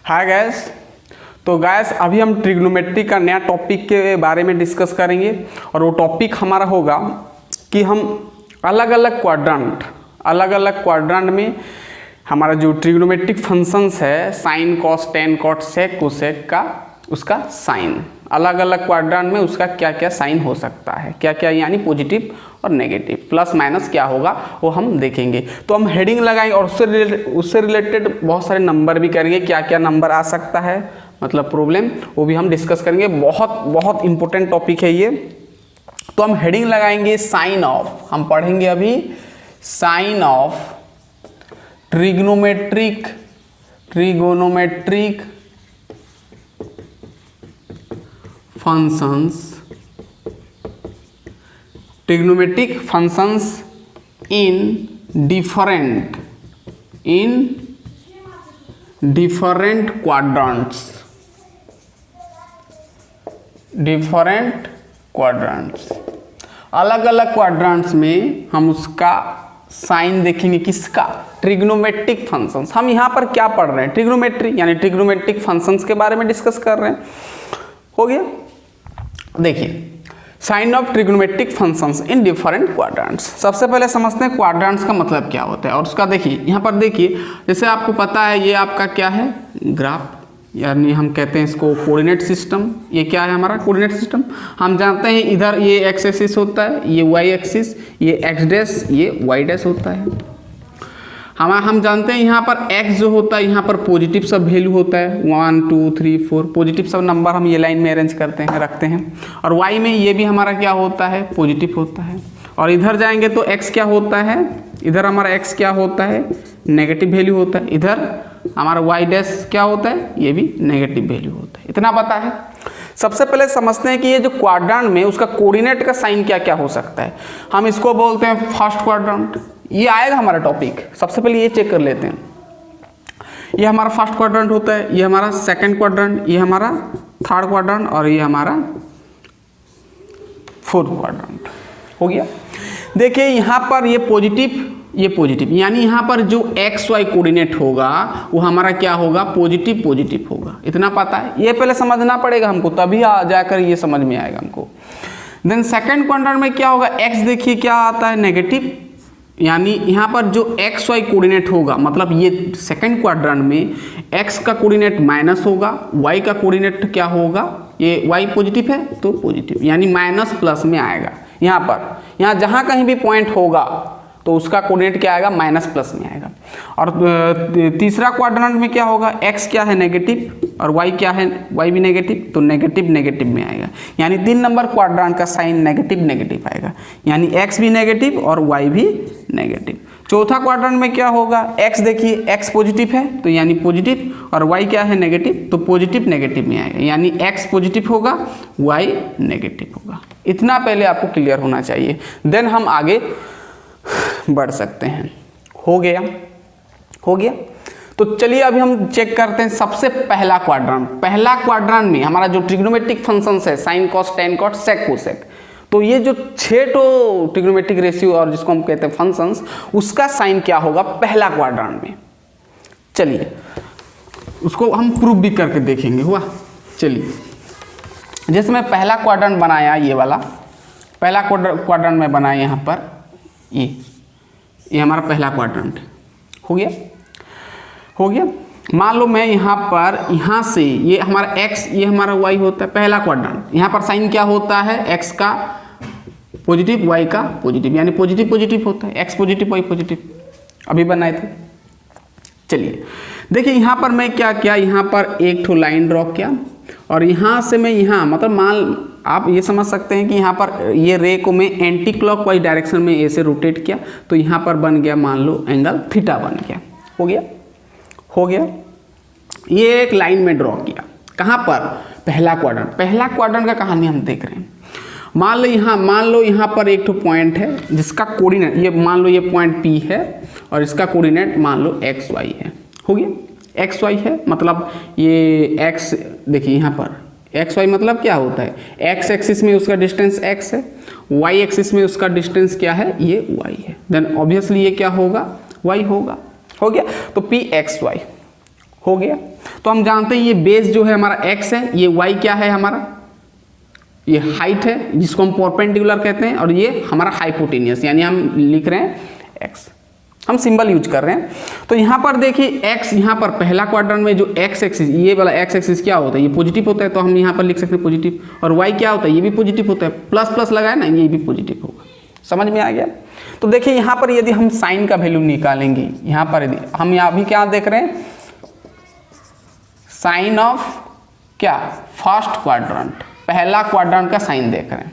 Hi guys. तो gas अभी हम ट्रिग्नोमेट्री का नया टॉपिक के बारे में डिस्कस करेंगे और वो टॉपिक हमारा होगा कि हम अलग अलग क्वाड्रेंट में हमारा जो ट्रिग्नोमेट्रिक फंक्शंस है sine cos tan cot sec cosec का उसका साइन अलग अलग क्वाड्रेंट में उसका क्या क्या साइन हो सकता है, क्या क्या यानी पॉजिटिव और नेगेटिव प्लस माइनस क्या होगा वो हम देखेंगे। तो हम हेडिंग लगाएंगे और उससे रिलेटेड बहुत सारे नंबर भी करेंगे, क्या क्या नंबर आ सकता है मतलब प्रॉब्लम, वो भी हम डिस्कस करेंगे। बहुत इंपॉर्टेंट टॉपिक है ये। तो हम हेडिंग लगाएंगे साइन ऑफ, हम पढ़ेंगे अभी sign of trigonometric trigonometric functions in different quadrants अलग अलग क्वाड्रेंट्स में हम उसका साइन देखेंगे। किसका? Trigonometric functions. हम यहाँ पर क्या पढ़ रहे हैं? ट्रिग्नोमेट्री यानी ट्रिग्नोमेट्रिक फंक्शंस के बारे में डिस्कस कर रहे हैं। हो गया। देखिए sign of trigonometric functions in different quadrants. सबसे पहले समझते हैं क्वाड्रेंट्स का मतलब क्या होता है और उसका देखिए यहाँ पर देखिए, जैसे आपको पता है ये आपका क्या है ग्राफ, यानी हम कहते हैं इसको कोऑर्डिनेट सिस्टम। ये क्या है हमारा कोऑर्डिनेट सिस्टम। हम जानते हैं इधर ये एक्स एक्सिस होता है, ये वाई एक्सिस, ये एक्स डैश, ये वाई डैश होता है। हम जानते हैं यहाँ पर x जो होता है यहाँ पर पॉजिटिव सब वैल्यू होता है 1 2 3 4 पॉजिटिव सब नंबर हम ये लाइन में अरेंज करते हैं रखते हैं। और y में ये भी हमारा क्या होता है पॉजिटिव होता है। और इधर जाएंगे तो x क्या होता है, इधर हमारा x क्या होता है नेगेटिव वैल्यू होता है। इधर हमारा y डैश क्या होता है ये भी नेगेटिव वैल्यू होता है। इतना पता है। सबसे पहले समझते हैं कि ये जो क्वाड्रेंट में उसका कोऑर्डिनेट का साइन क्या क्या हो सकता है। हम इसको बोलते हैं फर्स्ट क्वाड्रेंट। ये आएगा हमारा टॉपिक। सबसे पहले ये चेक कर लेते हैं। ये हमारा फर्स्ट क्वाड्रेंट होता है, ये हमारा सेकंड क्वाड्रेंट, ये हमारा थर्ड क्वाड्रेंट और ये हमारा फोर्थ क्वाड्रेंट। हो गया। देखिए यहाँ पर ये पॉजिटिव यानी यहाँ पर जो एक्स वाई कोऑर्डिनेट होगा वो हमारा क्या होगा पॉजिटिव होगा। इतना पता है। ये पहले समझना पड़ेगा हमको, तभी जाकर ये समझ में आएगा हमको। देन सेकंड क्वाड्रेंट में क्या होगा, एक्स देखिए क्या आता है नेगेटिव, यानी यहाँ पर जो एक्स वाई कोऑर्डिनेट होगा मतलब ये सेकंड क्वाड्रेंट में एक्स का कोऑर्डिनेट माइनस होगा, वाई का कोऑर्डिनेट क्या होगा, ये वाई पॉजिटिव है तो पॉजिटिव यानी माइनस प्लस में आएगा। यहाँ जहाँ कहीं भी पॉइंट होगा तो उसका कोऑर्डिनेट क्या आएगा माइनस प्लस में आएगा। और तीसरा क्वाड्रेंट में क्या होगा, एक्स क्या है नेगेटिव और वाई क्या है वाई भी नेगेटिव तो नेगेटिव में आएगा। यानी 3 नंबर क्वाड्रेंट का साइन नेगेटिव आएगा, यानी एक्स भी नेगेटिव और वाई भी नेगेटिव। चौथा क्वाड्रेंट में क्या होगा, एक्स देखिए एक्स पॉजिटिव है तो यानी पॉजिटिव और वाई क्या है नेगेटिव तो पॉजिटिव नेगेटिव में आएगा, यानी एक्स पॉजिटिव होगा वाई नेगेटिव होगा। इतना पहले आपको क्लियर होना चाहिए, देन हम आगे बढ़ सकते हैं। हो गया। तो चलिए अभी हम चेक करते हैं सबसे पहला क्वाड्रेंट में हमारा जो ट्रिग्नोमेट्रिक फंक्शंस है sine cos tan cot sec cosec. तो ये जो 6 ट्रिग्नोमेट्रिक रेशियो और जिसको हम कहते हैं फंक्शंस उसका साइन क्या होगा पहला क्वाड्रेंट में। चलिए उसको हम प्रूव भी करके देखेंगे। हुआ। चलिए जैसे मैं पहला क्वाड्रेंट बनाया, ये वाला पहला क्वाड्रेंट में बनाया यहाँ पर ये हमारा पहला क्वाड्रेंट हो गया। मान लो मैं यहाँ से ये हमारा x ये हमारा y होता है पहला क्वाड्रेंट। यहाँ पर साइन क्या होता है x का पॉजिटिव y का पॉजिटिव यानी पॉजिटिव होता है, x पॉजिटिव y पॉजिटिव अभी बनाए थे। चलिए देखिए यहाँ पर मैं क्या किया, यहाँ पर एक ठो लाइन ड्रॉ किया और यहाँ से मैं यहाँ मतलब आप ये समझ सकते हैं कि यहाँ पर ये रे को मैं एंटी क्लॉकवाइज डायरेक्शन में ऐसे रोटेट किया तो यहाँ पर बन गया मान लो एंगल थीटा बन गया। हो गया। ये एक लाइन में ड्रॉ किया। कहाँ पर? पहला क्वाड्रेंट का कहानी हम देख रहे हैं। मान लो यहाँ पर एक तो पॉइंट है जिसका कोऑर्डिनेट ये मान लो ये पॉइंट P है और इसका कोऑर्डिनेट मान लो एक्स वाई है। हो गया। एक्स वाई है मतलब ये x देखिए यहाँ पर एक्स वाई मतलब क्या होता है, एक्स एक्सिस में उसका डिस्टेंस x है, वाई एक्सिस में उसका डिस्टेंस क्या है ये y है। देन ऑब्वियसली ये क्या होगा y होगा। हो गया। तो पी एक्स वाई हो गया। तो हम जानते हैं ये बेस जो है हमारा x है, ये y क्या है हमारा, ये हाइट है जिसको हम परपेंडिकुलर कहते हैं, और ये हमारा हाइपोटेनियस, यानी हम लिख रहे हैं x, हम सिंबल यूज कर रहे हैं। तो यहाँ पर देखिए x, यहाँ पर पहला क्वाड्रेंट में जो x एक्सिस, ये वाला x एक्सिस क्या होता है, ये पॉजिटिव होता है, तो हम यहाँ पर लिख सकते हैं पॉजिटिव, और y क्या होता है, ये भी पॉजिटिव होता है, प्लस प्लस लगाए ना, ये भी पॉजिटिव होगा। समझ में आ गया। तो देखिए यहाँ पर यदि हम साइन का वैल्यू निकालेंगे, यहाँ पर यदि हम यहाँ भी क्या देख रहे हैं, साइन ऑफ क्या, फर्स्ट क्वाड्रेंट, पहला क्वाड्रेंट का साइन देख रहे हैं,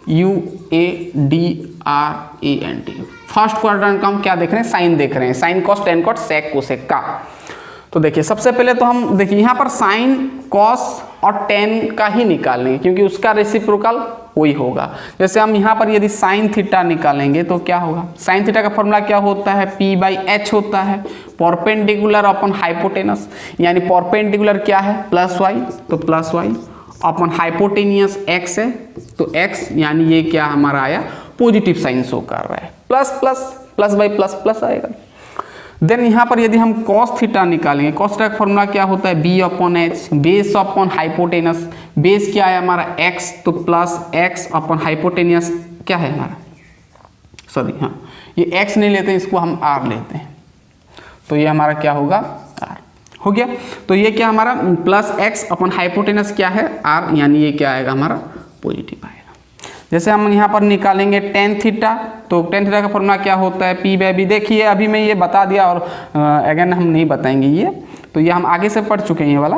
QUADRANT, फर्स्ट क्वाड्रेंट का हम क्या देख रहे हैं, साइन देख रहे हैं, sine cos tan cot sec cosec का। तो देखिए सबसे पहले तो हम देखिए यहाँ पर साइन कॉस और टेन का ही निकालेंगे, क्योंकि उसका रेसिप्रोकल वही होगा। जैसे हम यहाँ पर यदि साइन थीटा निकालेंगे तो क्या होगा, साइन थीटा का फॉर्मूला क्या होता है, P/H होता है, परपेंडिकुलर अपॉन हाइपोटेनस, यानी परपेंडिकुलर क्या है प्लस वाई, तो plus y upon hypotenuse x है, तो x यानी ये क्या हमारा आया, पॉजिटिव साइन शो कर रहा है, plus plus plus by plus plus आएगा। देन यहाँ पर यदि हम कॉस थीटा निकालेंगे, कॉस थीटा का फॉर्मूला क्या होता है, B/H, base upon hypotenuse, base क्या है हमारा x, तो प्लस x अपॉन हाइपोटेनियस क्या है हमारा, सॉरी हाँ ये x नहीं लेते हैं, इसको हम r लेते हैं, तो ये हमारा क्या होगा r हो गया। तो ये क्या हमारा प्लस x अपॉन हाइपोटेनस क्या है r, यानी ये क्या आएगा हमारा पॉजिटिव आएगा। जैसे हम यहाँ पर निकालेंगे टेन थीटा, तो टेन थीटा का फॉर्मूला क्या होता है, P/B, देखिए अभी मैं ये बता दिया और अगेन हम नहीं बताएंगे ये, तो ये हम आगे से पढ़ चुके हैं ये वाला।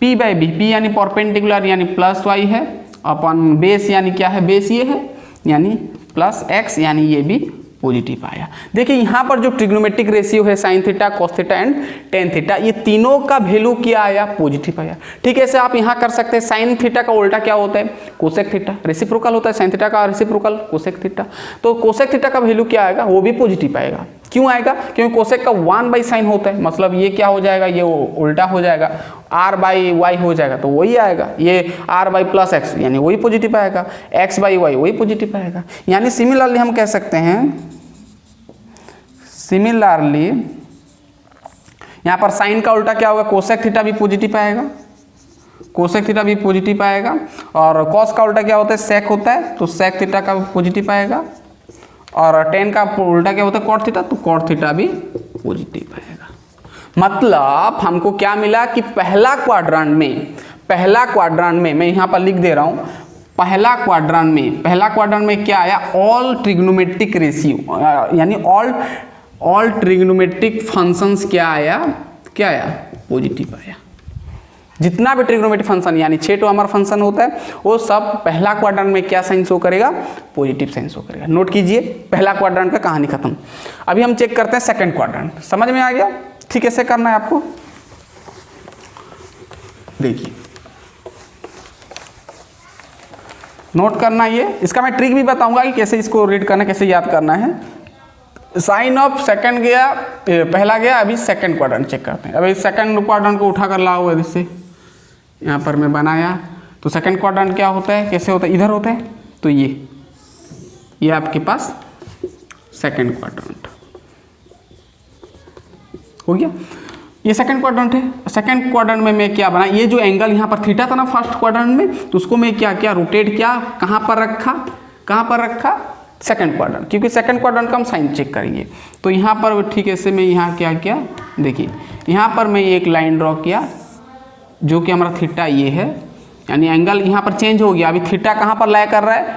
P/B, P यानी परपेंडिकुलर यानी प्लस वाई है, अपॉन बेस यानी क्या है, बेस ये है, यानी प्लस x, यानी ये भी पॉजिटिव आया। देखिए यहाँ पर जो ट्रिग्नोमेट्रिक रेशियो है sine theta, cos theta and tan theta, ये तीनों का वैल्यू क्या आया, पॉजिटिव आया। ठीक है, ऐसे आप यहाँ कर सकते हैं, साइन थीटा का उल्टा क्या होता है, कोसेक थीटा, रेसिप्रोकल होता है साइन थीटा का, रेसिप्रोकल कोसेक थीटा, तो कोसेक थीटा का वैल्यू क्या आएगा, वो भी पॉजिटिव आएगा। क्यों आएगा, क्योंकि कोसेक का 1/sin होता है, मतलब ये क्या हो जाएगा, ये उल्टा हो जाएगा, R/y हो जाएगा, तो वही आएगा, ये R/+x यानी वही पॉजिटिव आएगा, x/y वही पॉजिटिव आएगा। यानी सिमिलरली हम कह सकते हैं, सिमिलरली यहाँ पर साइन का उल्टा क्या होगा, कोसेक थीटा भी पॉजिटिव आएगा, कोसेक थीटा भी पॉजिटिव आएगा, और कॉस का उल्टा क्या होता है, सेक होता है, तो सेक थीटा का पॉजिटिव आएगा, और टेन का उल्टा क्या होता है, कॉट थीटा, तो कॉट थीटा भी पॉजिटिव आएगा। मतलब हमको क्या मिला कि पहला क्वाड्रेंट में मैं यहाँ पर लिख दे रहा हूँ, पहला क्वाड्रेंट में क्या आया, ऑल ट्रिग्नोमेट्रिक रेशियो, यानी ऑल ट्रिग्नोमेट्रिक फंक्शंस क्या आया, पॉजिटिव आया। जितना भी ट्रिग्नोमेट्रिक फंक्शन यानी 6 हमारा फंक्शन होता है, वो सब पहला क्वाड्रेंट में क्या साइन शो करेगा, पॉजिटिव साइन शो करेगा। नोट कीजिए, पहला क्वाड्रेंट का कहानी खत्म। अभी हम चेक करते हैं सेकंड क्वाड्रेंट, समझ में आ गया, ठीक कैसे करना है आपको, देखिए नोट करना ये, इसका मैं ट्रिक भी बताऊंगा कि कैसे इसको रीड करना, कैसे याद करना है। साइन ऑफ सेकंड गया, पहला गया, अभी सेकंड क्वाड्रेंट चेक करते हैं। अभी सेकंड क्वाड्रेंट को उठा कर लाओ, इससे यहाँ पर मैं बनाया, तो सेकंड क्वाड्रेंट क्या होता है, कैसे होता है, इधर होता है, तो ये आपके पास सेकंड क्वाड्रेंट हो गया, ये सेकंड क्वाड्रेंट है। सेकंड क्वाड्रेंट में मैं क्या बना, ये जो एंगल यहाँ पर थीटा था ना फर्स्ट क्वाड्रेंट में, तो उसको मैं क्या रोटेट किया, कहाँ पर रखा, सेकंड क्वाड्रेंट, क्योंकि सेकंड क्वाड्रेंट का हम साइन चेक करेंगे। तो यहाँ पर ठीक है, मैं यहाँ क्या किया, देखिए यहाँ पर मैं एक लाइन ड्रॉ किया, जो कि हमारा थीटा ये है, यानी एंगल यहाँ पर चेंज हो गया। अभी थीटा कहाँ पर लाई कर रहा है,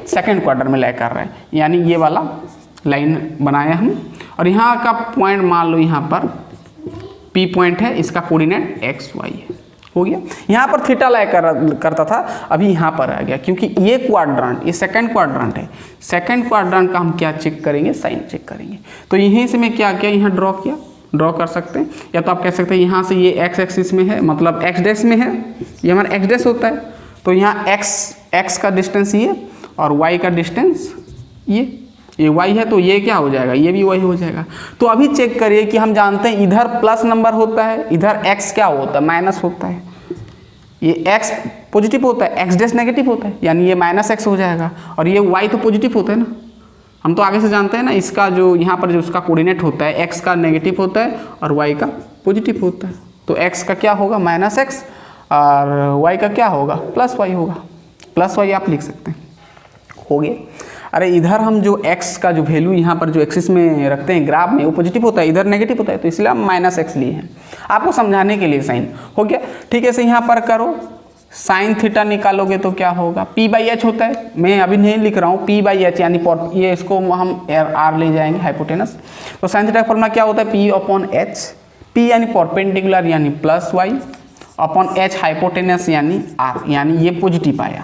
सेकंड क्वाड्रेंट में लाई कर रहा है, यानी ये वाला लाइन बनाया हम, और यहाँ का पॉइंट मान लो, यहाँ पर P पॉइंट है, इसका कोऑर्डिनेट XY है, हो गया। यहाँ पर थीटा लाई करता था, अभी यहाँ पर आ गया, क्योंकि ये क्वाड्रेंट, ये सेकंड क्वाड्रेंट है, सेकंड क्वाड्रेंट का हम क्या चेक करेंगे, साइन चेक करेंगे। तो यहीं से मैं क्या किया, यहाँ ड्रॉ कर सकते हैं, या तो आप कह सकते हैं यहाँ से ये x एक्सिस में है, मतलब x डैश में है, ये हमारा x डैश होता है, तो यहाँ x का डिस्टेंस ये और y का डिस्टेंस ये y है, तो ये क्या हो जाएगा, ये भी y हो जाएगा। तो अभी चेक करिए कि हम जानते हैं इधर प्लस नंबर होता है, इधर x क्या होता है, माइनस होता है, ये x पॉजिटिव होता है, x डैश नेगेटिव होता है, यानी ये -x हो जाएगा, और ये y तो पॉजिटिव होता है ना, हम तो आगे से जानते हैं ना, इसका जो यहाँ पर जो उसका कोऑर्डिनेट होता है, x का नेगेटिव होता है और y का पॉजिटिव होता है। तो x का क्या होगा -x और y का क्या होगा +y होगा। +y आप लिख सकते हैं, हो गया। अरे इधर हम जो x का जो वैल्यू यहाँ पर जो एक्सिस में रखते हैं ग्राफ में वो पॉजिटिव होता है, इधर नेगेटिव होता है, तो इसलिए हम -x लिए हैं आपको समझाने के लिए साइन, हो गया। ठीक है, से यहाँ पर करो साइन थीटा निकालोगे तो क्या होगा p/h होता है, मैं अभी नहीं लिख रहा हूँ, p/h यानी ये इसको हम r ले जाएंगे हाइपोटेनस। तो साइन थीटा का फॉर्मूला क्या होता है p/h, p यानी परपेंडिकुलर यानी +y अपॉन h हाइपोटेनस यानी r, यानी ये पॉजिटिव आया।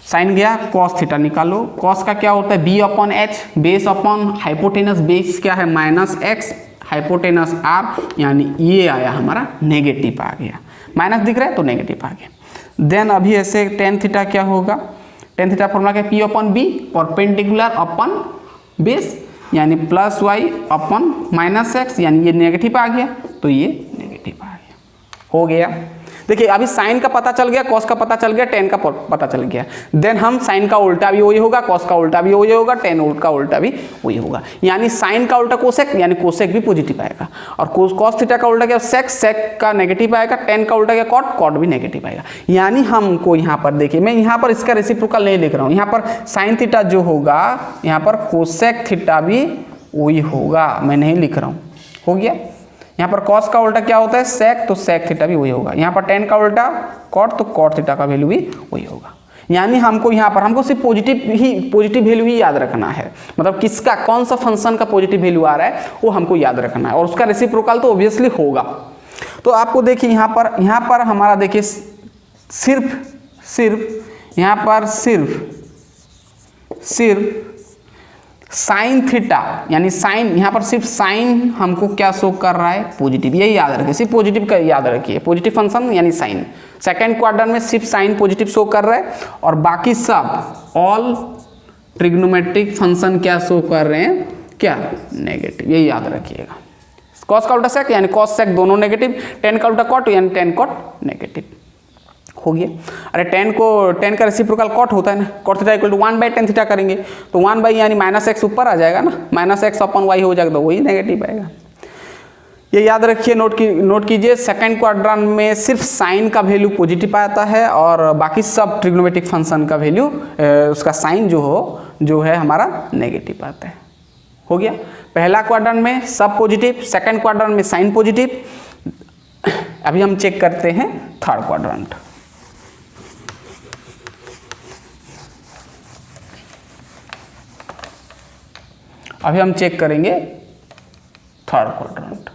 साइन गया कॉस थीटा निकालो, कॉस का क्या होता है b/h, base upon hypotenuse, base क्या है -x हाइपोटेनस r, यानी ये आया हमारा नेगेटिव आ गया, माइनस दिख रहा है तो नेगेटिव आ गया। देन अभी ऐसे टेन थीटा क्या होगा, टेन थीटा फॉर्मूला क्या p/b परपेंडिकुलर अपॉन बेस यानी +y अपॉन -x, यानी ये नेगेटिव आ गया तो ये नेगेटिव आ गया, हो गया। देखिए अभी साइन का पता चल गया, कॉस का पता चल गया, टेन का पता चल गया। देन हम साइन का उल्टा भी वही होगा, कॉस का उल्टा भी वही होगा, टेन का उल्टा भी वही होगा, यानी साइन का उल्टा कोसेक यानी कोसेक भी पॉजिटिव आएगा, और कॉस थीटा का उल्टा क्या सेक, सेक का नेगेटिव आएगा, टेन का उल्टा क्या कॉट, कॉट भी नेगेटिव आएगा। यानी हमको यहाँ पर देखिए, मैं यहाँ पर इसका रेसिप्रोकल नहीं लिख रहा हूँ, यहाँ पर साइन थीटा जो होगा यहाँ पर कोसेक थीटा भी वही होगा, मैं नहीं लिख रहा हूँ, हो गया। यहाँ पर कॉस का उल्टा क्या होता है सेक, तो सेक थीटा भी वही होगा। यहाँ पर टेन का उल्टा कॉट, तो कॉट थीटा का वैल्यू भी वही होगा। यानी हमको यहाँ पर हमको सिर्फ पॉजिटिव वैल्यू ही याद रखना है, मतलब किसका कौन सा फंक्शन का पॉजिटिव वैल्यू आ रहा है वो हमको याद रखना है, और उसका रेसिप्रोकल तो ऑब्वियसली होगा। तो आपको देखिए यहाँ पर हमारा देखिए सिर्फ यहाँ पर सिर्फ साइन थीटा यानी साइन, यहाँ पर सिर्फ साइन हमको क्या शो कर रहा है पॉजिटिव, यही याद रखिए, सिर्फ पॉजिटिव का याद रखिए, पॉजिटिव फंक्शन यानी साइन। सेकंड क्वाड्रेंट में सिर्फ साइन पॉजिटिव शो कर रहा है, और बाकी सब ऑल ट्रिग्नोमेट्रिक फंक्शन क्या शो कर रहे हैं, क्या नेगेटिव, यही याद रखिएगा। कॉस का उल्टा सेक यानी कॉस सेक दोनों नेगेटिव, टेन का उल्टा कॉट यानी टेन कॉट नेगेटिव, हो गया। अरे टेन का रेसिप्रोकल कॉट होता है ना, cot theta equal to 1/tan theta करेंगे तो 1 यानी -x ऊपर आ जाएगा ना, -x अपॉन y हो जाएगा तो वही नेगेटिव आएगा। ये याद रखिए, नोट कीजिए, सेकंड क्वाड्रेंट में सिर्फ साइन का वैल्यू पॉजिटिव आता है, और बाकी सब ट्रिग्नोमेट्रिक फंक्शन का वैल्यू उसका साइन जो है हमारा नेगेटिव आता है, हो गया। पहला क्वाड्रेंट में सब पॉजिटिव, सेकंड क्वाड्रेंट में साइन पॉजिटिव। अभी हम चेक करते हैं थर्ड क्वाड्रेंट। अभी हम चेक करेंगे थर्ड क्वाड्रेंट।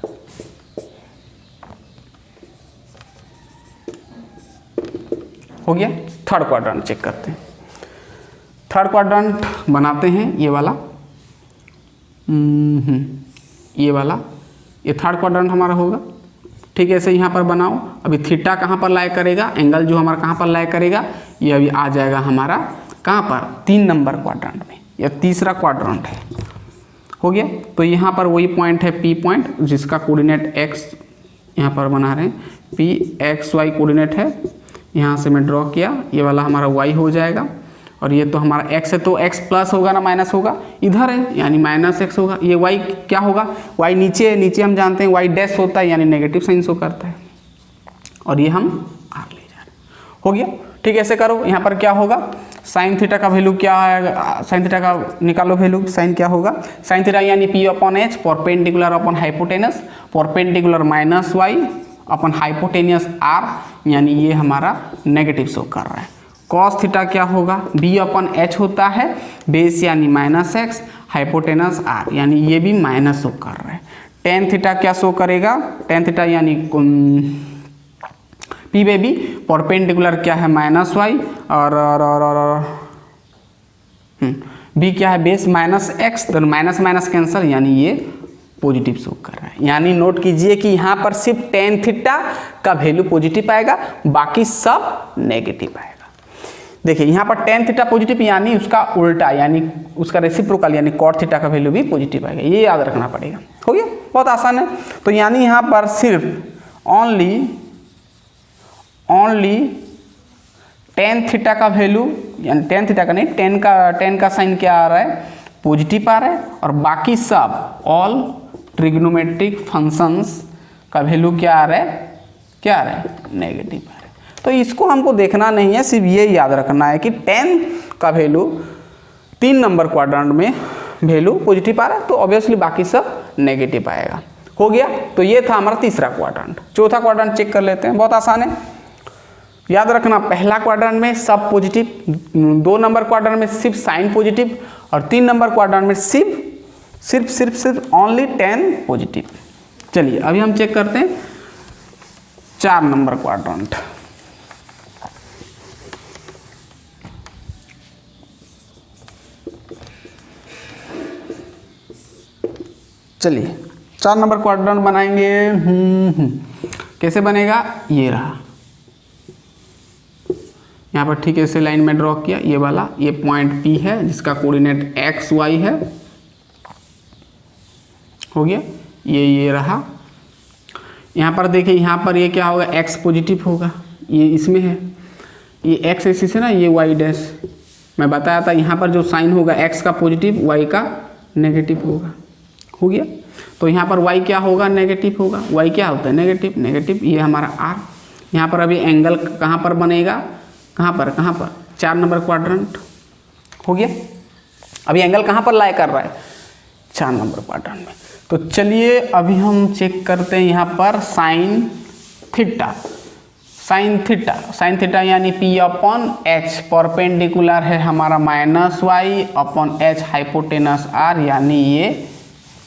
हो गया, थर्ड क्वाड्रेंट चेक करते हैं। थर्ड क्वाड्रेंट बनाते हैं, ये वाला ये थर्ड क्वाड्रेंट हमारा होगा। ठीक है, ऐसे यहाँ पर बनाओ। अभी थीटा कहाँ पर लाया करेगा, एंगल जो हमारा कहाँ पर लाया करेगा, ये अभी आ जाएगा हमारा कहाँ पर 3 नंबर क्वाड्रेंट में, या तीसरा क्वाड्रेंट है, हो गया। तो यहाँ पर वही पॉइंट है P पॉइंट, जिसका कोऑर्डिनेट x यहाँ पर बना रहे हैं, P x y कोऑर्डिनेट है, यहाँ से मैं ड्रॉ किया, ये वाला हमारा y हो जाएगा, और ये तो हमारा x है तो x प्लस होगा ना माइनस होगा, इधर है यानी -x होगा। ये y क्या होगा, y नीचे है, नीचे हम जानते हैं y डैश होता है यानी नेगेटिव साइन शो करता है, और ये हम r ले जा रहे हैं, हो गया। ठीक है, ऐसे करो। यहाँ पर क्या होगा, साइन थीटा का वैल्यू क्या है, साइन थीटा का निकालो वैल्यू, साइन क्या होगा, साइन थीटा यानी p/h perpendicular upon hypotenuse, perpendicular -y upon hypotenuse r, यानी ये हमारा नेगेटिव शो कर रहा है। कॉस थीटा क्या होगा, b/h होता है, बेस यानी -x हाइपोटेनस r, यानी ये भी माइनस शो कर रहा है। टेन थीटा क्या शो करेगा, टेन थीटा यानी p/b परपेंडिकुलर क्या है -y, और b क्या है बेस -x, तो माइनस माइनस कैंसिल, यानी ये पॉजिटिव शो कर रहा है। यानी नोट कीजिए कि यहाँ पर सिर्फ टेन थीटा का वैल्यू पॉजिटिव आएगा, बाकी सब नेगेटिव आएगा। देखिए यहाँ पर टेन थीटा पॉजिटिव यानी उसका उल्टा, यानी उसका रेसिप्रोकल यानी कॉट थीटा का वैल्यू भी पॉजिटिव आएगा, ये याद रखना पड़ेगा, हो गया, बहुत आसान है। तो यानी यहाँ पर सिर्फ ओनली टेन थीटा का वैल्यू, यानी टेन थीटा का नहीं, टेन का साइन क्या आ रहा है पॉजिटिव आ रहा है, और बाकी सब ऑल ट्रिग्नोमेट्रिक फंक्शंस का वैल्यू क्या आ रहा है, क्या आ रहा है, नेगेटिव आ रहा है। तो इसको हमको देखना नहीं है, सिर्फ ये याद रखना है कि 10 का वैल्यू 3 नंबर क्वाड्रेंट में वैल्यू पॉजिटिव आ रहा है, तो ऑब्वियसली बाकी सब नेगेटिव आएगा। हो गया, तो ये था हमारा तीसरा क्वाड्रेंट। चौथा क्वाड्रेंट चेक कर लेते हैं, बहुत आसान है, याद रखना पहला क्वाड्रेंट में सब पॉजिटिव, 2 नंबर क्वाड्रेंट में सिर्फ साइन पॉजिटिव, और 3 नंबर क्वाड्रेंट में सिर्फ ओनली 10 पॉजिटिव। चलिए अभी हम चेक करते हैं 4 नंबर क्वाड्रेंट। चलिए 4 नंबर क्वाड्रेंट बनाएंगे। कैसे बनेगा, ये रहा, यहाँ पर ठीक ऐसे लाइन में ड्रॉ किया, ये वाला, ये पॉइंट P है जिसका कोऑर्डिनेट x y है, हो गया, ये रहा। यहाँ पर देखिए, यहाँ पर ये क्या होगा, x पॉजिटिव होगा, ये इसमें है, ये x एक्सिस है ना, ये y डैश, मैं बताया था यहाँ पर जो साइन होगा x का पॉजिटिव, y का नेगेटिव होगा। हो गया, तो यहाँ पर y क्या होगा, नेगेटिव होगा, y क्या होता है, नेगेटिव, ये हमारा r। यहाँ पर अभी एंगल कहाँ पर बनेगा, कहाँ पर 4 नंबर क्वाड्रेंट। हो गया, अभी एंगल कहाँ पर लाई कर रहा है, 4 नंबर क्वाड्रेंट में। तो चलिए अभी हम चेक करते हैं यहाँ पर साइन थीटा यानी P/H परपेंडिकुलर है हमारा -y/H हाइपोटेनस r, यानी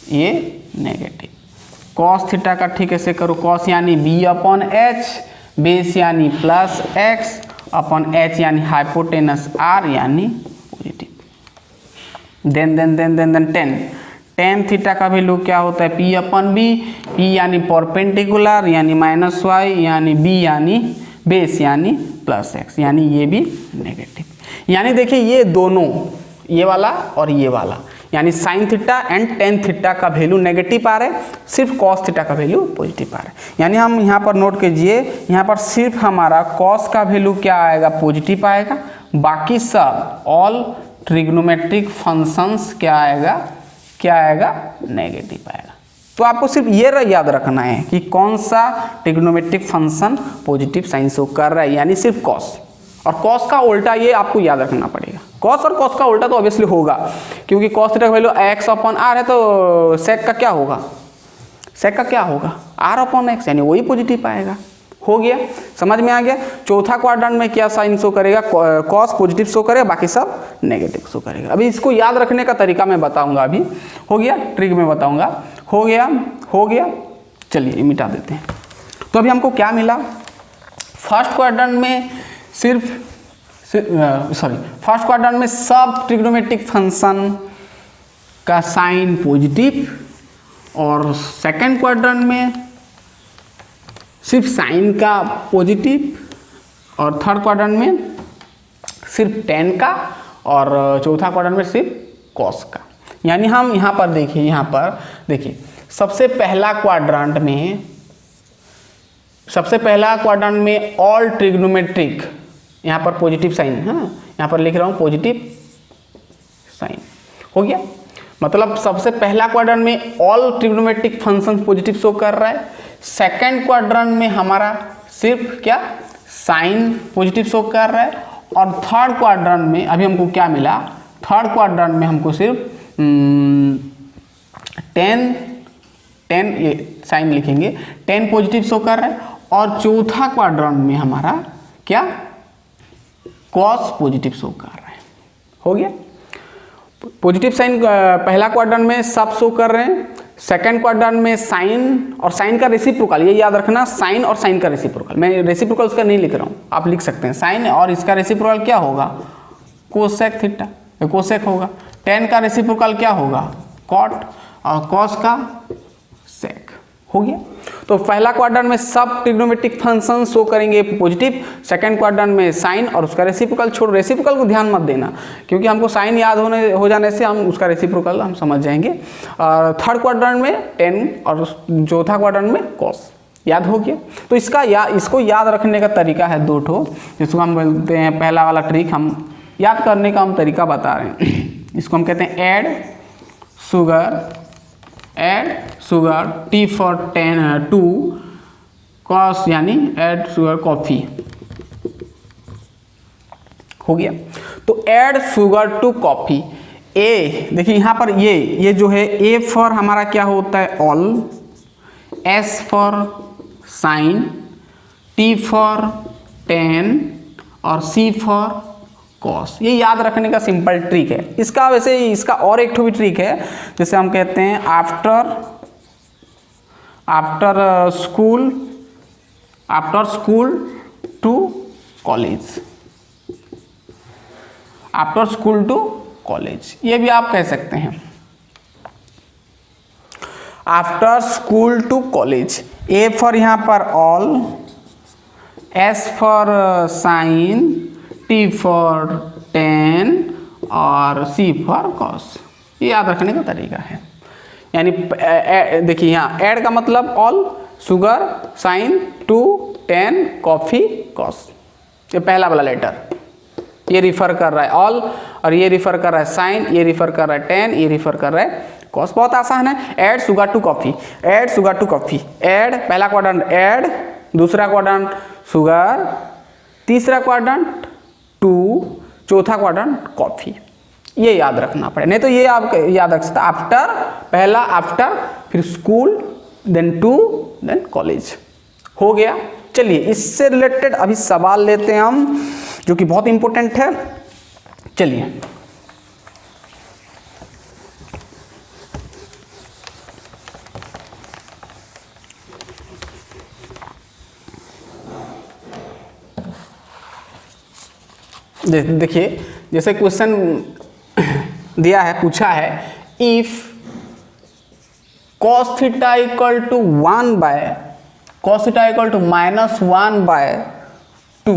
ये नेगेटिव। कॉस थीटा का ठीक ऐसे करो, कॉस यानी B/H, बेस यानी +x/H यानी हाइपोटेनस r यानी पॉजिटिव। देन टेन थीटा का वैल्यू क्या होता है, P/B, P यानी परपेंडिकुलर यानी -y यानी B यानी बेस यानी +x, यानी ये भी नेगेटिव। यानी देखिए ये दोनों, ये वाला और ये वाला, यानी sine theta and tan theta का वैल्यू नेगेटिव आ रहा है, सिर्फ कॉस थीटा का वैल्यू पॉजिटिव आ रहा है। यानी हम यहाँ पर नोट कीजिए, यहाँ पर सिर्फ हमारा कॉस का वैल्यू क्या आएगा, पॉजिटिव आएगा, बाकी सब ऑल ट्रिग्नोमेट्रिक फंक्शंस क्या आएगा, नेगेटिव आएगा। तो आपको सिर्फ ये याद रखना है कि कौन सा trigonometric function positive sign show कर रहा है, यानी सिर्फ कॉस। और कॉस का उल्टा ये आपको याद रखना पड़ेगा, कॉस और कॉस का उल्टा तो ऑब्वियसली होगा, क्योंकि कॉस थीटा का वैल्यू x/r है, तो सेक का क्या होगा, r/x, यानी वही पॉजिटिव आएगा। हो गया, समझ में आ गया। चौथा क्वाड्रेंट में क्या साइन शो करेगा, कॉस पॉजिटिव शो करेगा, बाकी सब नेगेटिव शो करेगा। अभी इसको याद रखने का तरीका मैं बताऊंगा, अभी हो गया, ट्रिक में बताऊंगा। हो गया, चलिए मिटा देते हैं। तो अभी हमको क्या मिला, फर्स्ट क्वाड्रेंट में फर्स्ट क्वाड्रेंट में सब ट्रिग्नोमेट्रिक फंक्शन का साइन पॉजिटिव, और सेकंड क्वाड्रेंट में सिर्फ साइन का पॉजिटिव, और थर्ड क्वाड्रेंट में सिर्फ टेन का, और चौथा क्वाड्रेंट में सिर्फ कॉस का। यानी हम यहाँ पर देखिए सबसे पहला क्वाड्रेंट में ऑल ट्रिग्नोमेट्रिक, यहाँ पर पॉजिटिव साइन है, यहाँ पर लिख रहा हूँ पॉजिटिव साइन। हो गया, मतलब सबसे पहला क्वाड्रेंट में all trigonometric function positive show कर रहा है। सेकंड क्वाड्रेंट में हमारा सिर्फ क्या, साइन पॉजिटिव शो कर रहा है। और थर्ड क्वाड्रेंट में अभी हमको क्या मिला, थर्ड क्वाड्रेंट में हमको सिर्फ 10 ये साइन लिखेंगे, 10 पॉजिटिव शो कर रहा है। और चौथा क्वाड्रेंट में हमारा क्या, कॉस पॉजिटिव शो कर रहा है। हो गया, पॉजिटिव साइन पहला क्वाड्रेंट में सब शो कर रहे हैं, सेकंड क्वाड्रेंट में साइन और साइन का रेसिप्रोकल, ये याद रखना, साइन और साइन का रेसिप्रोकल। मैं रेसिप्रोकल उसका नहीं लिख रहा हूँ, आप लिख सकते हैं साइन और इसका रेसिप्रोकल क्या होगा, कोसेक थीटा, कोसेक होगा। टेन का रेसिप्रोकल क्या होगा, कॉट, और कॉस का सेक। हो गया, तो पहला क्वाड्रेंट में सब ट्रिग्नोमेट्रिक फंक्शन शो करेंगे पॉजिटिव, सेकंड क्वाड्रेंट में साइन और उसका रेसिप्रोकल। छोड़ो, रेसिप्रोकल को ध्यान मत देना, क्योंकि हमको साइन याद हो जाने से हम उसका रेसिप्रोकल हम समझ जाएंगे। और थर्ड क्वाड्रेंट में 10 और चौथा क्वाड्रेंट में कॉस। याद हो गया, तो इसको याद रखने का तरीका है दो ठो, जिसको हम बोलते हैं, पहला वाला ट्रिक हम याद करने का हम तरीका बता रहे हैं, इसको हम कहते हैं add sugar, T for 2 cos यानी ऐड शुगर कॉफ़ी। हो गया। तो ऐड शुगर टू कॉफ़ी। ए देखिए यहाँ पर ये जो है ए फॉर हमारा क्या होता है all, S for sine, T for 10 और सी फॉर कॉस। ये याद रखने का सिंपल ट्रिक है। इसका वैसे इसका और एक भी ट्रिक है, जैसे हम कहते हैं after school to college, after school to college, ये भी आप कह सकते हैं after school to college. A for यहाँ पर all, S for sine, T for 10 और सी फॉर कॉस। ये याद रखने का तरीका है। यानी देखिए यहाँ ऐड का मतलब all, sugar, sine, 2, 10, coffee, cos. ये पहला वाला लेटर ये रिफर कर रहा है ऑल, और ये रिफर कर रहा है साइन, ये रिफर कर रहा है 10, ये रिफर कर रहा है कॉस। बहुत आसान है। Add sugar to coffee, add sugar to coffee. Add पहला क्वाड्रेंट ऐड, दूसरा क्वाड्रेंट शुगर, तीसरा क्वाड्रेंट 2, चौथा क्वाड्रेंट कॉफ़ी। ये याद रखना पड़े, नहीं तो ये आप याद रख सकते आफ्टर, पहला आफ्टर, फिर school, then to, then college. हो गया। चलिए इससे रिलेटेड अभी सवाल लेते हैं हम, जो कि बहुत इंपॉर्टेंट है। चलिए देखिए, जैसे क्वेश्चन दिया है, पूछा है if cos theta equal to 1 by cos theta equal to -1/2।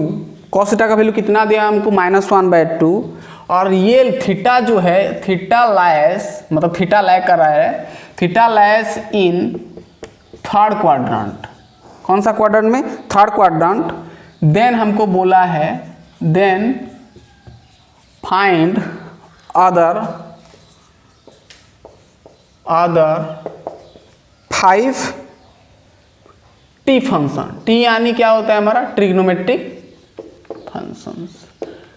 cos theta का वैल्यू कितना दिया हमको, -1/2। और ये थीटा जो है, थीटा लाइस मतलब थीटा लाई कर रहा है, theta lies in third quadrant. कौन सा क्वाड्रेंट में? Third quadrant. देन हमको बोला है then find other 5 T function. T यानी क्या होता है हमारा? Trigonometric functions.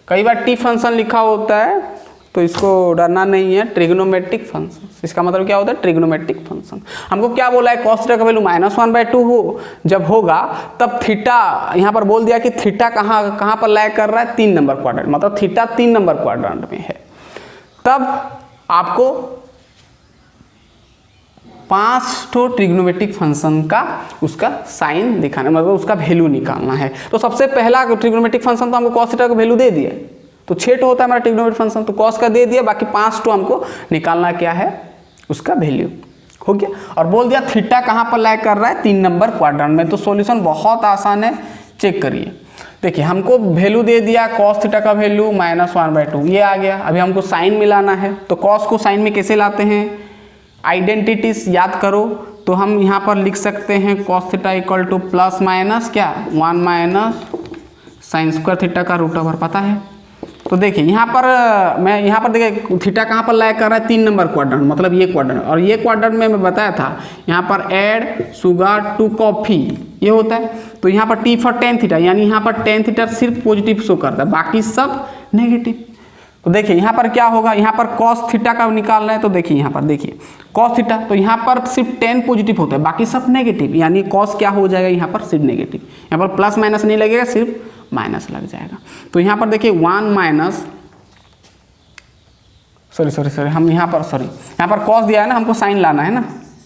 कई बार टी फंक्शन लिखा होता है तो इसको डरना नहीं है, ट्रिग्नोमेट्रिक फंक्शन। इसका मतलब क्या होता है? Trigonometric function. हमको क्या बोला है? cos थीटा का वैल्यू -1/2 हो जब होगा तब थीटा, यहाँ पर बोल दिया कि थीटा कहाँ पर लाई कर रहा है? 3 नंबर क्वाड्रेंट, मतलब थीटा 3 नंबर क्वाड्रेंट में है। तब आपको 5 तो ट्रिग्नोमेट्रिक फंक्शन का उसका साइन दिखाना, मतलब उसका वैल्यू निकालना है। तो सबसे पहला ट्रिग्नोमेट्रिक फंक्शन तो हमको cos थीटा का वैल्यू दे दिया, तो 6 होता है हमारा ट्रिग्नोमेट्रिक फंक्शन, तो cos का दे दिया, बाकी 5 तो हमको निकालना क्या है? उसका वैल्यू। हो गया। और बोल दिया थीटा कहाँ पर लाई कर रहा है? 3 नंबर क्वाड्रेंट में। तो सॉल्यूशन बहुत आसान है, चेक करिए। देखिए हमको वैल्यू दे दिया cos थीटा का वैल्यू -1/2, ये आ गया। अभी हमको साइन मिलाना है, तो cos को साइन में कैसे लाते हैं? आइडेंटिटीज याद करो, तो हम यहाँ पर लिख सकते हैं cos theta equal two plus minus क्या? 1 माइनस साइन स्क्वायर थीटा का रूट ओवर, पता है। तो देखिए यहाँ पर देखिए थीटा कहाँ पर लाई कर रहा है? 3 नंबर क्वाड्रेंट, मतलब ये क्वाड्रेंट। और ये क्वाड्रेंट में मैं बताया था यहाँ पर ऐड शुगर टू कॉफ़ी ये होता है। तो यहाँ पर टी फॉर 10 थीटा, यानी यहाँ पर 10 थीटा सिर्फ पॉजिटिव शो करता है, बाकी सब नेगेटिव। तो देखिए यहाँ पर क्या होगा? यहाँ पर cos थीटा का निकालना है, तो देखिए यहाँ पर देखिए cos थीटा, तो यहाँ पर सिर्फ 10 पॉजिटिव होता है, बाकी सब नेगेटिव, यानी cos क्या हो जाएगा? यहाँ पर सिर्फ नेगेटिव। यहाँ पर प्लस माइनस नहीं लगेगा, सिर्फ माइनस लग जाएगा। तो यहाँ पर देखिए 1 माइनस सॉरी हम यहाँ पर cos दिया है ना, हमको साइन लाना है ना,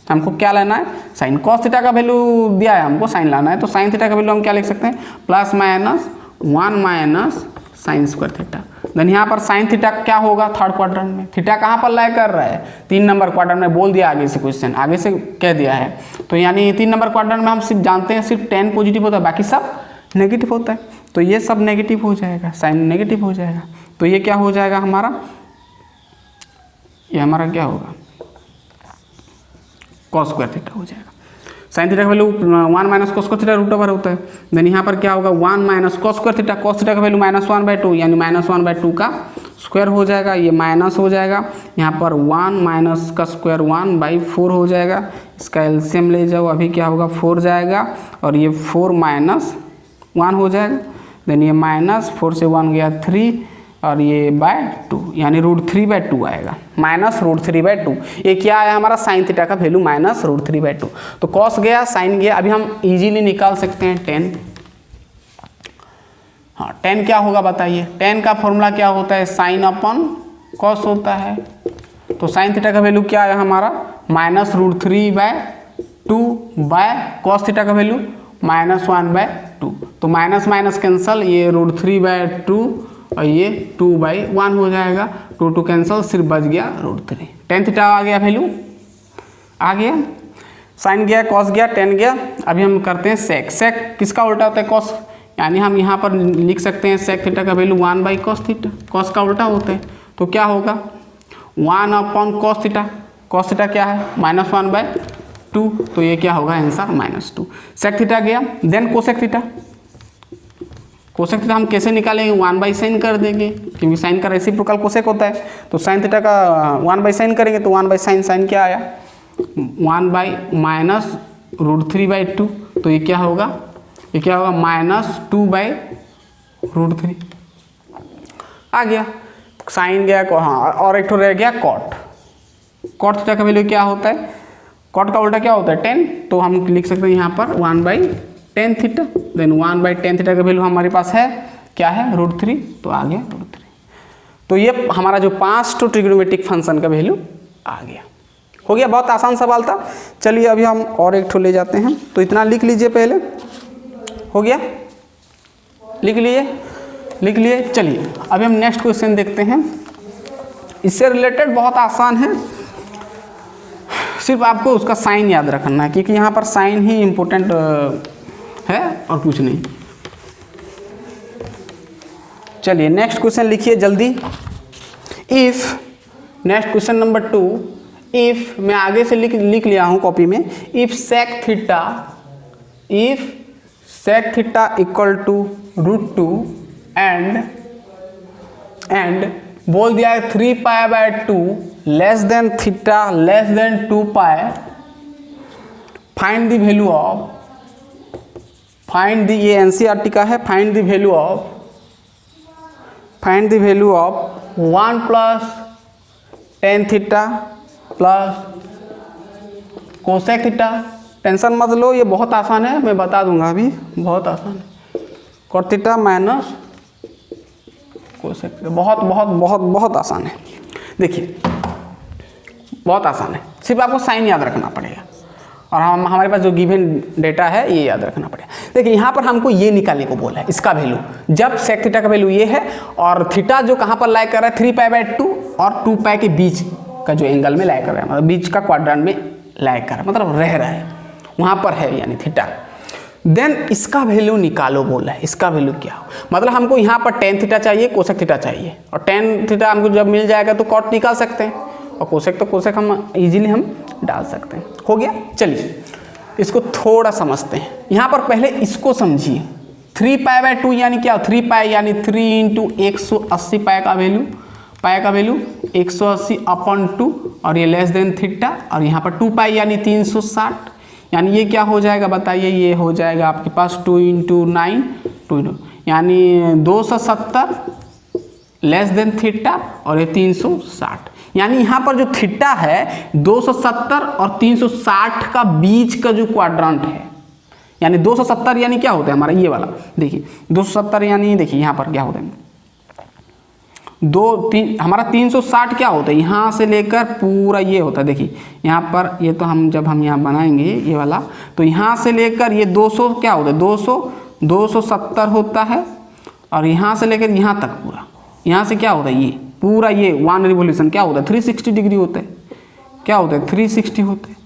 हमको क्या लाना है? साइन। cos थीटा का वैल्यू दिया है, हमको साइन लाना है, तो साइन थीटा का वैल्यू हम क्या लिख सकते हैं? Plus minus 1 minus sine square theta. Then यहाँ पर साइन थीटा क्या होगा? थर्ड क्वाड्रेंट में। थीटा कहाँ पर लाई कर रहा है? 3 नंबर क्वाड्रेंट में। बोल दिया आगे से, क्वेश्चन आगे से कह दिया है, तो यानी 3 नंबर क्वाड्रेंट में हम सिर्फ जानते हैं सिर्फ 10 पॉजिटिव होता है, बाकी सब नेगेटिव होता है। तो ये सब नेगेटिव हो जाएगा, साइन नेगेटिव हो जाएगा। तो ये क्या हो जाएगा हमारा? ये हमारा क्या होगा? cos स्क्वायर थीटा हो जाएगा। साइन थीटा का value 1 minus cos square theta root over होता है। देन यहाँ पर क्या होगा? 1 minus cos square theta, cos theta का वैल्यू -1/2, यानी -1/2 का स्क्वायर हो जाएगा, ये माइनस हो जाएगा। यहाँ पर 1 माइनस का स्क्वायर 1/4 हो जाएगा, इसका एलसीएम ले जाओ, अभी क्या होगा 4 जाएगा और ये 4 माइनस 1 हो जाएगा। देन ये माइनस 4 से 1 गया 3 और ये बाय 2 यानी √3/2 आएगा, माइनस √3/2। ये क्या आया हमारा साइन थीटा का वैल्यू माइनस √3/2। तो कॉस गया साइन गया, अभी हम इजीली निकाल सकते हैं tan। हाँ tan क्या होगा बताइए, tan का फॉर्मूला क्या होता है, साइन अपॉन कॉस होता है। तो साइन थीटा का वैल्यू क्या आया हमारा माइनस √3/2 बाय कॉस थीटा का वैल्यू -1/2। तो माइनस माइनस कैंसल, ये √3/2 और ये 2/1 हो जाएगा, 2 कैंसल, सिर्फ बच गया √3। tan थीटा आ गया वैल्यू आ गया, साइन गया कॉस गया tan गया। अभी हम करते हैं सेक। सेक किसका उल्टा होता है कॉस, यानी हम यहाँ पर लिख सकते हैं सेक थीटा का वैल्यू 1/cos थीटा, कॉस का उल्टा होता है। तो क्या होगा 1/cos थीटा, कॉस थीटा क्या है -1/2, तो ये क्या होगा आंसर -2। सेक थीटा गया। Then cosec theta, cosec theta हम कैसे निकालेंगे, 1/sin कर देंगे क्योंकि साइन का रेसिप्रोकल कोसेक होता है। तो साइन थीटा का 1/sin करेंगे तो 1/sin, साइन क्या आया 1 -√3/2, तो ये क्या होगा, ये क्या होगा -2/√3 आ गया। साइन गया, हाँ और एक तो रह गया कॉट। कॉट थीटा का वैल्यू क्या होता है, कॉट का उल्टा क्या होता है tan, तो हम लिख सकते हैं यहाँ पर 1/tan थीटा। देन 1/tan थीटा का वैल्यू हमारे पास है क्या है √3, तो आ गया √3। तो ये हमारा जो 5 ट्रिग्नोमेट्रिक फंक्शन का वैल्यू आ गया। हो गया, बहुत आसान सवाल था। चलिए अभी हम और एक ठो ले जाते हैं, तो इतना लिख लीजिए पहले। हो गया, लिख लिए। चलिए अभी हम नेक्स्ट क्वेश्चन देखते हैं। इससे रिलेटेड बहुत आसान है, सिर्फ आपको उसका साइन याद रखना है क्योंकि यहाँ पर साइन ही इम्पोर्टेंट है और कुछ नहीं। चलिए नेक्स्ट क्वेश्चन लिखिए जल्दी। If, next question number 2, if मैं आगे से लिख लिया हूँ कॉपी में। If sec theta equal to √2 and बोल दिया है 3π/2 less than theta less than 2π, find the value of, ये एनसीईआरटी का है, find the value of 1 + tan theta plus cosec theta. Tension मत लो, ये बहुत आसान है, मैं बता दूंगा अभी, बहुत आसान है। Cot theta minus cosec theta, बहुत आसान है। देखिए बहुत आसान है, सिर्फ आपको साइन याद रखना पड़ेगा और हमारे पास जो गिवन डेटा है ये याद रखना पड़ेगा। देखिए यहाँ पर हमको ये निकालने को बोला है, इसका वैल्यू, जब सेक थीटा का वैल्यू ये है और थीटा जो कहाँ पर लाई कर रहा है 3π/2 और 2π के बीच का जो एंगल में लाई कर रहा है, मतलब बीच का क्वाड्रेंट में लाई कर रहा है, मतलब रह रहा है वहाँ पर है यानी थीटा। देन इसका वैल्यू निकालो बोला है, इसका वैल्यू क्या हो, मतलब हमको यहाँ पर tan थीटा चाहिए, कोसेक थीटा चाहिए, और tan थीटा हमको जब मिल जाएगा तो कॉट निकाल सकते हैं, और कोसेक तो कोसेक हम इजीली हम डाल सकते हैं। हो गया, चलिए इसको थोड़ा समझते हैं। यहाँ पर पहले इसको समझिए, 3π/2 यानी क्या, 3π यानी 3 × 180 पाई का वैल्यू 180/2 और ये लेस देन थीटा, और यहाँ पर 2π यानी 360, यानी ये क्या हो जाएगा बताइए, ये हो जाएगा आपके पास 2 × 9 2 यानी 270 लेस देन थीटा और ये 360, यानी यहाँ पर जो थीटा है 270 और 360 का बीच का जो क्वाड्रेंट है, यानी 270 यानी क्या होता है हमारा ये वाला, देखिए 270 यानी देखिए यहाँ पर क्या होता है हमारा 360 क्या होता है, यहाँ से लेकर पूरा ये होता है, देखिए यहाँ पर ये तो हम जब हम यहाँ बनाएंगे ये वाला, तो यहाँ से लेकर ये 200 क्या होता है 270 होता है, और यहाँ से लेकर यहाँ तक पूरा, यहाँ से क्या होता है ये पूरा ये 1 रिवोल्यूशन क्या होता है 360 डिग्री होता है, क्या होता है 360 होते हैं,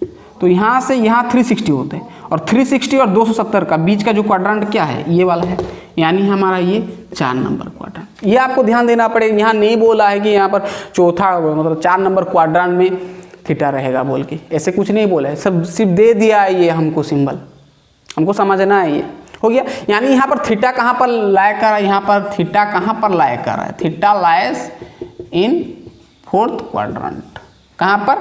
तो यहाँ से यहाँ 360 होते हैं, और 360 और 270 का बीच का जो क्वाड्रेंट क्या है ये वाला है, यानी हमारा ये 4 नंबर क्वाड्रेंट। ये आपको ध्यान देना पड़ेगा, यहाँ नहीं बोला है कि यहाँ पर चौथा मतलब 4 नंबर क्वाड्रेंट में थीटा रहेगा बोल के, ऐसे कुछ नहीं बोला है, सब सिर्फ दे दिया है ये हमको सिंबल, हमको समझना है ये। हो गया, यानी यहाँ पर थीटा कहाँ पर लाया कर रहा है, यहाँ पर थीटा कहाँ पर लाया कर रहा है, theta lies in 4th quadrant, कहाँ पर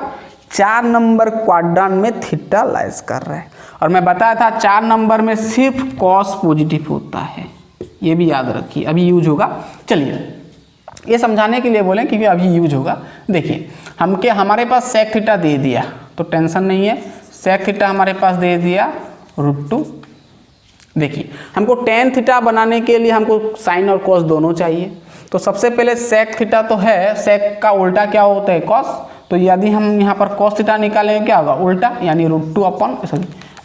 4 नंबर क्वाड्रेंट में थीटा लाइज कर रहा है, और मैं बताया था 4 नंबर में सिर्फ कॉस पॉजिटिव होता है, ये भी याद रखिए, अभी यूज होगा। चलिए ये समझाने के लिए बोलें क्योंकि अभी यूज होगा। देखिए हमारे पास सेक थीटा दे दिया तो टेंशन नहीं है, सेक थीटा हमारे पास दे दिया √2। देखिए हमको टेन थीटा बनाने के लिए हमको साइन और कॉस दोनों चाहिए, तो सबसे पहले सेक थीटा तो है, सेक का उल्टा क्या होता है कॉस, तो यदि हम यहाँ पर कॉस थीटा निकालेंगे क्या होगा उल्टा, यानी √2 अपन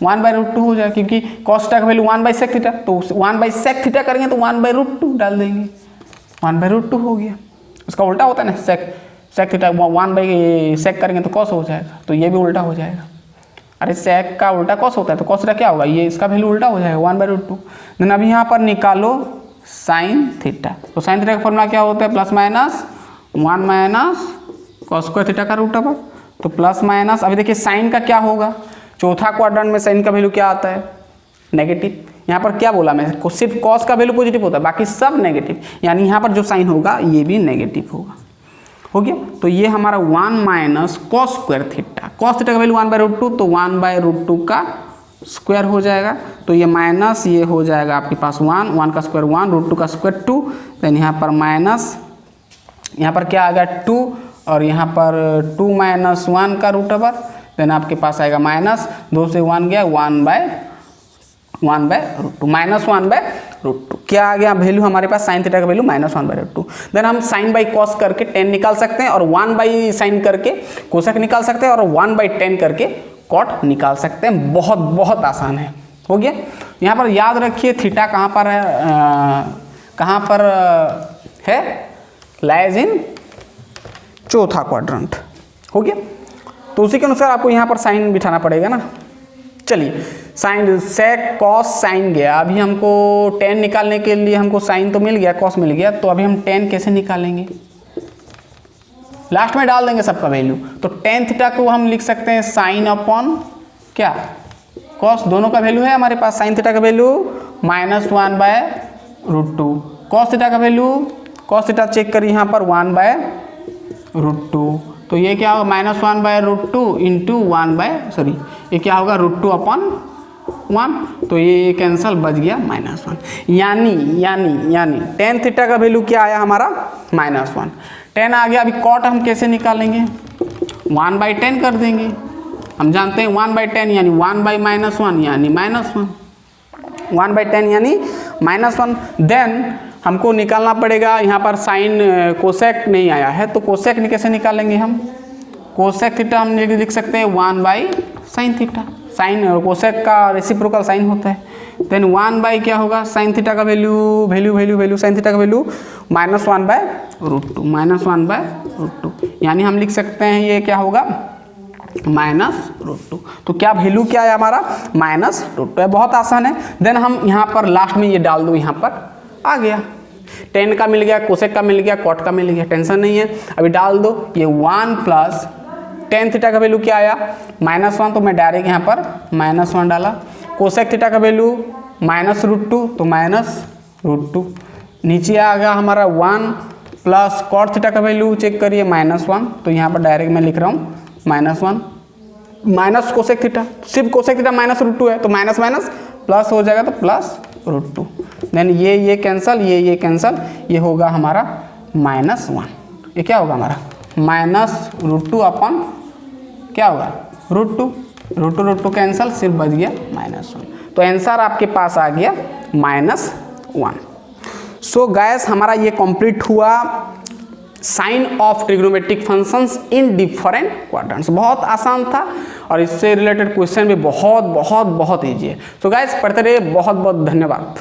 1/√2 हो जाएगा, क्योंकि कॉस थीटा का वैल्यू 1/सेक थीटा, तो 1/सेक थीटा करेंगे तो 1/√2 डाल देंगे, 1/√2 हो गया। उसका उल्टा होता है ना, सेक थीटा 1/सेक करेंगे तो कॉस हो जाएगा, तो ये भी उल्टा हो जाएगा। अरे सेक का उल्टा कॉस होता है तो कॉस थीटा क्या होगा, ये इसका वैल्यू उल्टा हो जाएगा 1/√2। देन अभी यहाँ पर निकालो साइन थीटा, तो साइन थीटा का फॉर्मूला क्या होता है +-1 - cos स्क्वायर थीटा का √, तो प्लस-। अभी देखिए साइन का क्या होगा, चौथा क्वाड्रेंट में साइन का वैल्यू क्या आता है नेगेटिव। यहाँ पर क्या बोला मैं, सिर्फ कॉस का वैल्यू पॉजिटिव होता है, बाकी सब नेगेटिव, यानी यहाँ पर जो साइन होगा ये भी नेगेटिव होगा। हो गया, तो ये हमारा 1 - cos square theta, cos theta का वैल्यू 1/√2, तो 1/√2 का स्क्वायर हो जाएगा, तो ये माइनस ये हो जाएगा आपके पास 1 का स्क्वायर 1, √2 का स्क्वायर 2, देन यहाँ पर माइनस, यहाँ पर क्या आ गया 2, और यहाँ पर 2 - 1 का √, देन आपके पास आएगा माइनस 2 से 1 गया 1/√2 -1/√2। क्या आ गया वैल्यू हमारे पास, साइन थीटा का वैल्यू -1/√2। देन हम साइन बाई कॉस करके टेन निकाल सकते हैं, और 1/साइन करके कोसेक निकाल सकते हैं, और 1/10 करके कॉट निकाल सकते हैं। बहुत बहुत आसान है। हो गया, यहाँ पर याद रखिए थीटा कहाँ पर है, कहाँ पर है, लाइज इन चौथा क्वाड्रेंट। हो गया, तो उसी के अनुसार आपको यहाँ पर साइन बिठाना पड़ेगा ना। चलिए साइन सेक कॉस साइन गया, अभी हमको टेन निकालने के लिए हमको साइन तो मिल गया, कॉस मिल गया, तो अभी हम टेन कैसे निकालेंगे, लास्ट में डाल देंगे सबका वैल्यू। तो टेन थीटा को हम लिख सकते हैं साइन अपॉन क्या कॉस, दोनों का वैल्यू है हमारे पास, साइन थीटा का वैल्यू -1/√2, कॉस थीटा का वैल्यू, कॉस थीटा चेक करिए यहाँ पर 1/√2, तो ये क्या होगा -1/√2 इंटू ये क्या होगा √2/1, तो ये कैंसल बच गया -1। यानी टेन थीटा का वैल्यू क्या आया हमारा -1, 10 आ गया। अभी कॉट हम कैसे निकालेंगे, 1/10 कर देंगे, हम जानते हैं 1/10 यानी 1/-1 यानी -1, 1/10 यानी -1। देन हमको निकालना पड़ेगा यहाँ पर साइन कोसेक नहीं आया है, तो कोसेक कैसे निकालेंगे हम, कोसेक थीटा हम लिख सकते हैं 1/sin थीटा, साइन और कोसेक का रेसिप्रोकल साइन होता है। देन 1/ क्या होगा साइन थीटा का वैल्यू साइन थीटा का वैल्यू -1/√2 यानी हम लिख सकते हैं ये क्या होगा -√2। तो क्या वैल्यू क्या है हमारा -√2 है, बहुत आसान है। देन हम यहाँ पर लास्ट में ये डाल दो, यहाँ पर आ गया, टेन का मिल गया, कोसेक का मिल गया, कॉट का मिल गया, टेंशन नहीं है। अभी डाल दो ये 1 + टेन थीटा का वैल्यू क्या आया -1, तो मैं डायरेक्ट यहाँ पर -1 डाला। कोसेक थीटा का वैल्यू -√2, तो -√2। नीचे आ गया हमारा 1 + कॉट थीटा का वैल्यू चेक करिए -1, तो यहाँ पर डायरेक्ट मैं लिख रहा हूँ -1 माइनस कोसेक थीटा, सिर्फ कोसेक थीटा -√2 है, तो माइनस प्लस हो जाएगा, तो +√2। देन ये कैंसल, ये कैंसल, ये होगा हमारा -1। ये क्या होगा हमारा -√2 अपॉन क्या होगा √2 कैंसल, सिर्फ बच गया -1। तो आंसर आपके पास आ गया -1। सो गाइस हमारा ये कंप्लीट हुआ sign of trigonometric functions in different quadrants. बहुत आसान था और इससे रिलेटेड क्वेश्चन भी बहुत ईजी है। सो गाइस पढ़ते रहिए, बहुत धन्यवाद।